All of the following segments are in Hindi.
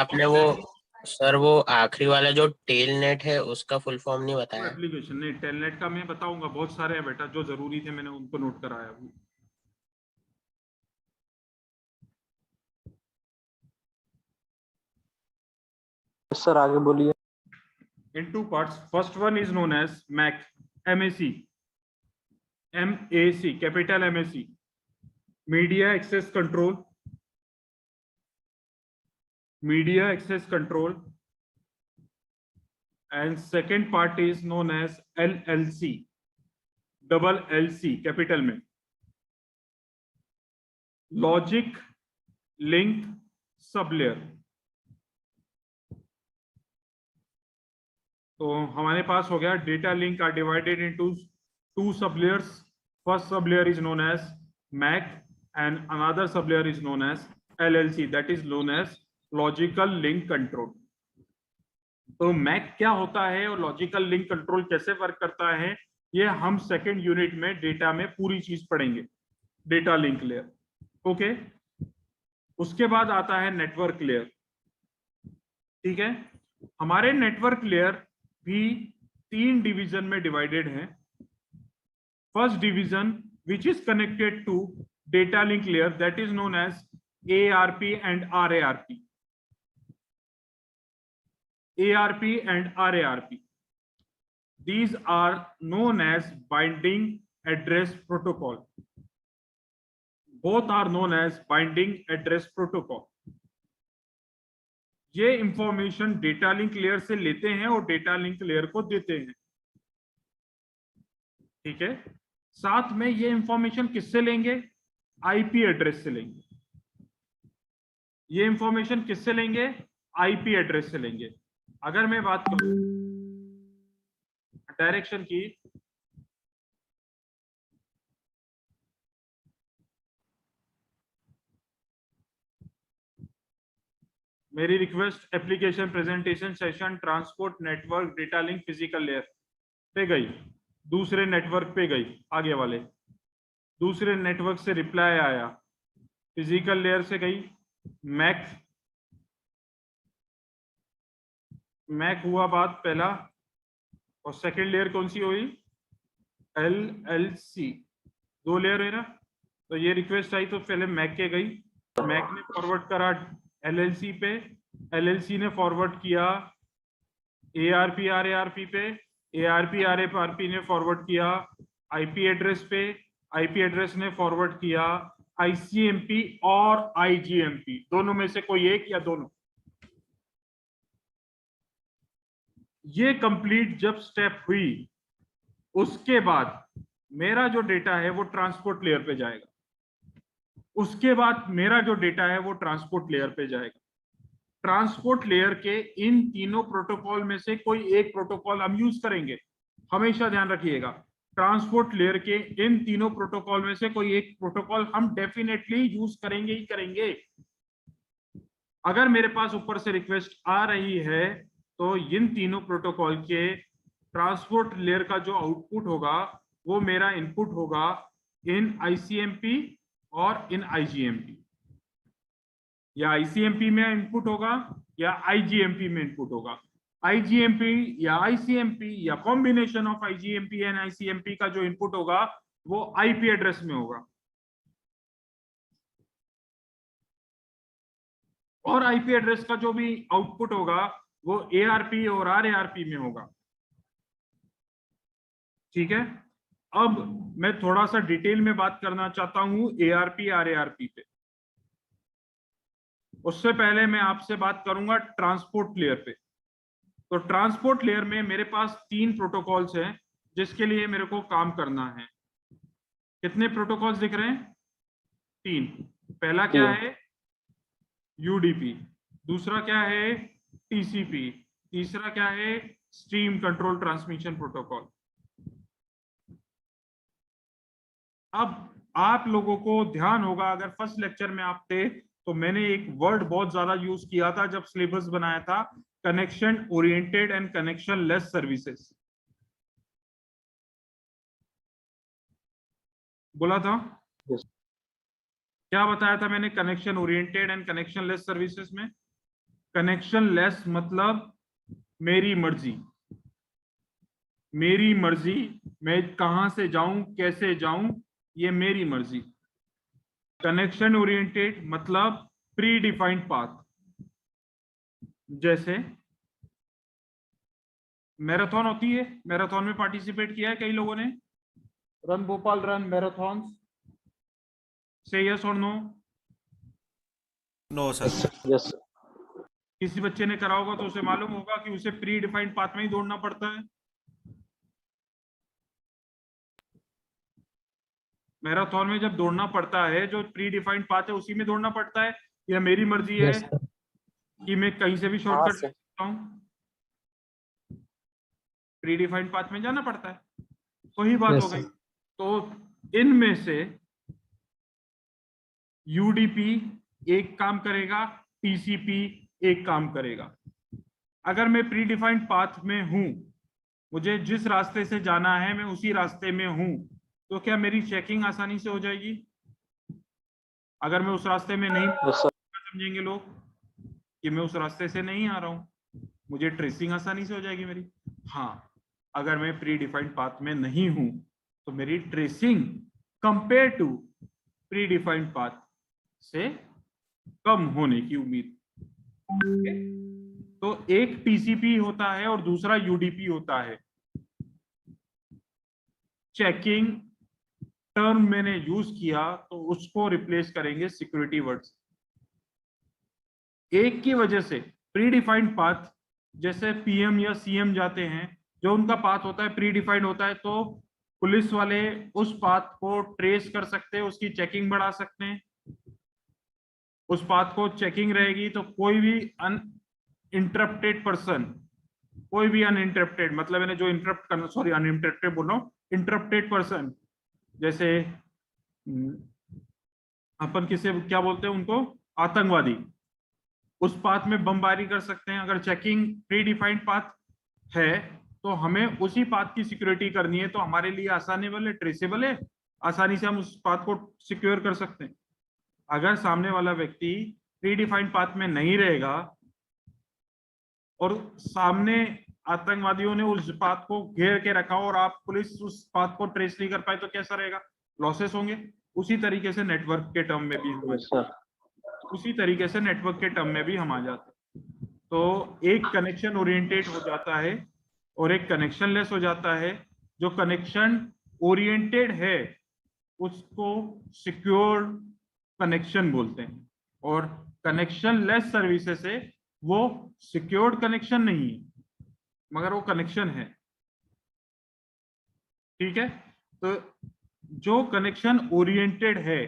आपने वो सर वो आखिरी वाला जो टेल नेट है उसका फुल फॉर्म नहीं बताया। एप्लीकेशन नहीं, टेलनेट का मैं बताऊंगा, बहुत सारे हैं बेटा जो जरूरी थे, मैंने उनको नोट कराया। सर आगे बोलिए। In two parts. First one is known as MAC, MAC, MAC, capital MAC, Media Access Control, Media Access Control, and second part is known as LLC, double LC, capital में, Logic Link Sublayer. तो हमारे पास हो गया data link are divided into two sublayers. First sublayer is known as MAC and another sublayer is known as LLC, that is known as logical link control. तो मैक क्या होता है और लॉजिकल लिंक कंट्रोल कैसे वर्क करता है, ये हम सेकेंड यूनिट में डेटा में पूरी चीज पढ़ेंगे, डेटा लिंक लेयर. ओके, उसके बाद आता है नेटवर्क लेयर. ठीक है, हमारे नेटवर्क लेयर भी तीन डिवीजन में डिवाइडेड है. First division which is connected to data link layer, that is known as ARP and RARP. ARP and RARP, these are known as binding address protocol. Both are known as binding address protocol. ये इंफॉर्मेशन डेटा लिंक लेयर से लेते हैं और डेटा लिंक लेयर को देते हैं. ठीक है, साथ में ये इंफॉर्मेशन किससे लेंगे, आईपी एड्रेस से लेंगे. ये इंफॉर्मेशन किससे लेंगे, आईपी एड्रेस से लेंगे. अगर मैं बात करूं डायरेक्शन की, मेरी request application presentation session transport network data link physical layer पे गई, दूसरे नेटवर्क पे गई, आगे वाले दूसरे नेटवर्क से रिप्लाई आया, फिजिकल लेयर से गई मैक, मैक हुआ बात पहला, और सेकंड लेयर कौन सी हुई, LLC. दो लेयर है ना, तो ये रिक्वेस्ट आई तो पहले मैक के गई, मैक ने फॉरवर्ड करा LLC पे, LLC ने फॉरवर्ड किया ARP RARP पे, ARP RARP ने फॉरवर्ड किया आईपी एड्रेस पे, आईपी एड्रेस ने फॉरवर्ड किया ICMP और IGMP, दोनों में से कोई एक या दोनों. ये कंप्लीट जब स्टेप हुई, उसके बाद मेरा जो डेटा है वो ट्रांसपोर्ट लेयर पे जाएगा. उसके बाद मेरा जो डेटा है वो ट्रांसपोर्ट लेयर पे जाएगा. ट्रांसपोर्ट लेयर के इन तीनों प्रोटोकॉल में से कोई एक प्रोटोकॉल हम यूज करेंगे, हमेशा ध्यान रखिएगा. ट्रांसपोर्ट लेयर के इन तीनों प्रोटोकॉल में से कोई एक प्रोटोकॉल हम डेफिनेटली यूज करेंगे ही करेंगे. अगर मेरे पास ऊपर से रिक्वेस्ट आ रही है तो इन तीनों प्रोटोकॉल के ट्रांसपोर्ट लेयर का जो आउटपुट होगा वो मेरा इनपुट होगा इन ICMP और इन IGMP, या ICMP में इनपुट होगा या IGMP में इनपुट होगा. IGMP या ICMP या combination of IGMP and ICMP का जो इनपुट होगा वो IP एड्रेस में होगा, और IP एड्रेस का जो भी आउटपुट होगा वो ARP और RARP में होगा. ठीक है, अब मैं थोड़ा सा डिटेल में बात करना चाहता हूं ARP RARP पे. उससे पहले मैं आपसे बात करूंगा ट्रांसपोर्ट लेयर पे. तो ट्रांसपोर्ट लेयर में मेरे पास तीन प्रोटोकॉल्स हैं जिसके लिए मेरे को काम करना है. कितने प्रोटोकॉल्स दिख रहे हैं, तीन. पहला क्या है, UDP. दूसरा क्या है, TCP. तीसरा क्या है, स्ट्रीम कंट्रोल ट्रांसमिशन प्रोटोकॉल. अब आप लोगों को ध्यान होगा, अगर फर्स्ट लेक्चर में आप थे तो मैंने एक वर्ड बहुत ज्यादा यूज किया था जब सिलेबस बनाया था, connection oriented and connection less services. बोला था, क्या बताया था मैंने connection oriented and connection less services में, कनेक्शन लेस मतलब मेरी मर्जी, मेरी मर्जी, मैं कहां से जाऊं कैसे जाऊं ये मेरी मर्जी। कनेक्शन ओरिएंटेड मतलब प्री डिफाइंड पाथ। जैसे मैराथन होती है, मैराथन में पार्टिसिपेट किया है कई लोगों ने, रन भोपाल रन मैराथन, से यस और नो? No sir. यस। किसी बच्चे ने करा होगा तो उसे मालूम होगा कि उसे प्री डिफाइंड पाथ में ही दौड़ना पड़ता है। मैराथन में जब दौड़ना पड़ता है, जो प्री डिफाइंड पाथ है उसी में दौड़ना पड़ता है, या मेरी मर्जी है यस सर। कि मैं कहीं से भी हाँ शॉर्टकट सर। सकता हूँ? प्री डिफाइंड पाथ में जाना पड़ता है। वही बात यस हो गई। सर। तो इनमें से यूडीपी एक काम करेगा, टीसीपी एक काम करेगा। अगर मैं प्री डिफाइंड पाथ में हूं, मुझे जिस रास्ते से जाना है मैं उसी रास्ते में हूं, तो क्या मेरी चेकिंग आसानी से हो जाएगी? अगर मैं उस रास्ते में नहीं, यस सर। समझेंगे लोग कि मैं उस रास्ते से नहीं आ रहा हूं, मुझे ट्रेसिंग आसानी से हो जाएगी मेरी। हाँ, अगर मैं प्री डिफाइंड पाथ में नहीं हूं तो मेरी tracing compare to predefined path से कम होने की उम्मीद। तो एक टीसीपी होता है और दूसरा यूडीपी होता है। चेकिंग टर्म मैंने यूज किया तो उसको रिप्लेस करेंगे सिक्योरिटी वर्ड्स। एक की वजह से प्री डिफाइंड पाथ, जैसे पीएम या सीएम जाते हैं, जो उनका पाथ होता है प्री डिफाइंड होता है, तो पुलिस वाले उस पाथ को ट्रेस कर सकते हैं, उसकी चेकिंग बढ़ा सकते हैं। उस पाथ को चेकिंग रहेगी तो कोई भी अनइंटरप्टेड पर्सन, कोई भी अनइंटरप्टेड मतलब मैंने जो इंटरप्ट करना, सॉरी अनइंटरप्टेड बोल रहा हूं, इंटरप्टेड पर्सन, जैसे अपन किसे क्या बोलते हैं उनको, आतंकवादी, उस पाथ में बमबारी कर सकते हैं। अगर चेकिंग प्री डिफाइंड पाथ है तो हमें उसी पाथ की सिक्योरिटी करनी है, तो हमारे लिए आसानेबल है, ट्रेसेबल है, आसानी से हम उस पाथ को सिक्योर कर सकते हैं। अगर सामने वाला व्यक्ति प्री डिफाइंड पाथ में नहीं रहेगा और सामने आतंकवादियों ने उस पाथ को घेर के रखा और आप पुलिस उस पाथ को ट्रेस नहीं कर पाए, तो कैसा रहेगा? लॉसेस होंगे। उसी तरीके से नेटवर्क के टर्म में भी हम यस सर। उसी तरीके से नेटवर्क के टर्म में भी हम आ जाते हैं। तो एक कनेक्शन ओरिएंटेड हो जाता है और एक कनेक्शन लेस हो जाता है। जो कनेक्शन ओरिएंटेड है उसको सिक्योर कनेक्शन बोलते हैं, और कनेक्शन लेस सर्विसेज है वो सिक्योर्ड कनेक्शन नहीं है मगर वो कनेक्शन है। ठीक है, तो जो कनेक्शन ओरिएंटेड है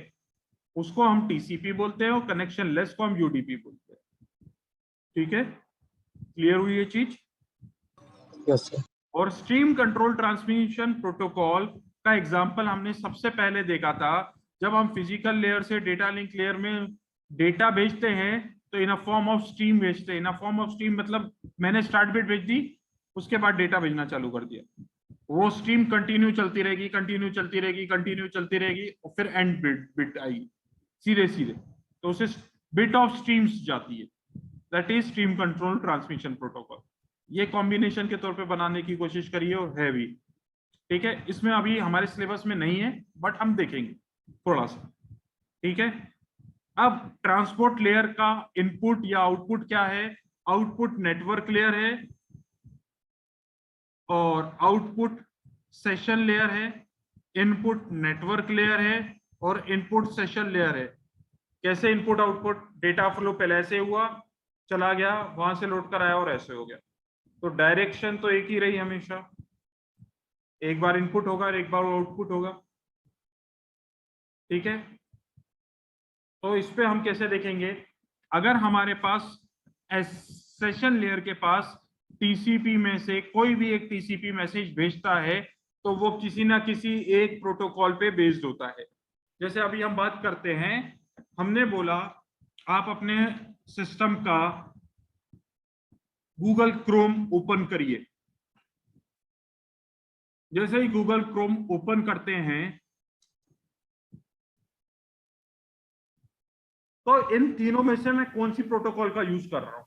उसको हम टीसीपी बोलते हैं और कनेक्शन लेस को हम यूडीपी बोलते हैं। ठीक है, क्लियर हुई ये चीज? Yes sir. और स्ट्रीम कंट्रोल ट्रांसमिशन प्रोटोकॉल का एग्जांपल हमने सबसे पहले देखा था जब हम फिजिकल लेयर से डेटा लिंक लेयर में डेटा भेजते हैं तो इन अ फॉर्म ऑफ स्ट्रीम भेजते हैं। इन अ फॉर्म ऑफ स्ट्रीम मतलब मैंने स्टार्ट बिट भेज दी, उसके बाद डेटा भेजना चालू कर दिया, वो स्ट्रीम कंटिन्यू चलती रहेगी, कंटिन्यू चलती रहेगी, कंटिन्यू चलती रहेगी, और फिर एंड बिट आएगी सीधे सीधे, तो उसे बिट ऑफ स्ट्रीम्स जाती है। That is stream control transmission protocol. ये कॉम्बिनेशन के तौर पे बनाने की कोशिश करिए और है भी। ठीक है, इसमें अभी हमारे सिलेबस में नहीं है बट हम देखेंगे थोड़ा सा। ठीक है, अब ट्रांसपोर्ट लेयर का इनपुट या आउटपुट क्या है? आउटपुट नेटवर्क लेयर है और आउटपुट सेशन लेयर है, इनपुट नेटवर्क लेयर है और इनपुट सेशन लेयर है। कैसे इनपुट आउटपुट? डेटा फ्लो पहले ऐसे हुआ, चला गया, वहां से लौट कर आया और ऐसे हो गया, तो डायरेक्शन तो एक ही रही हमेशा, एक बार इनपुट होगा और एक बार आउटपुट होगा। ठीक है, तो इस पे हम कैसे देखेंगे? अगर हमारे पास सेशन लेयर के पास टीसीपी में से कोई भी एक टीसीपी मैसेज भेजता है तो वो किसी ना किसी एक प्रोटोकॉल पे बेस्ड होता है। जैसे अभी हम बात करते हैं, हमने बोला आप अपने सिस्टम का गूगल क्रोम ओपन करिए। जैसे ही गूगल क्रोम ओपन करते हैं तो इन तीनों में से मैं कौन सी प्रोटोकॉल का यूज कर रहा हूं?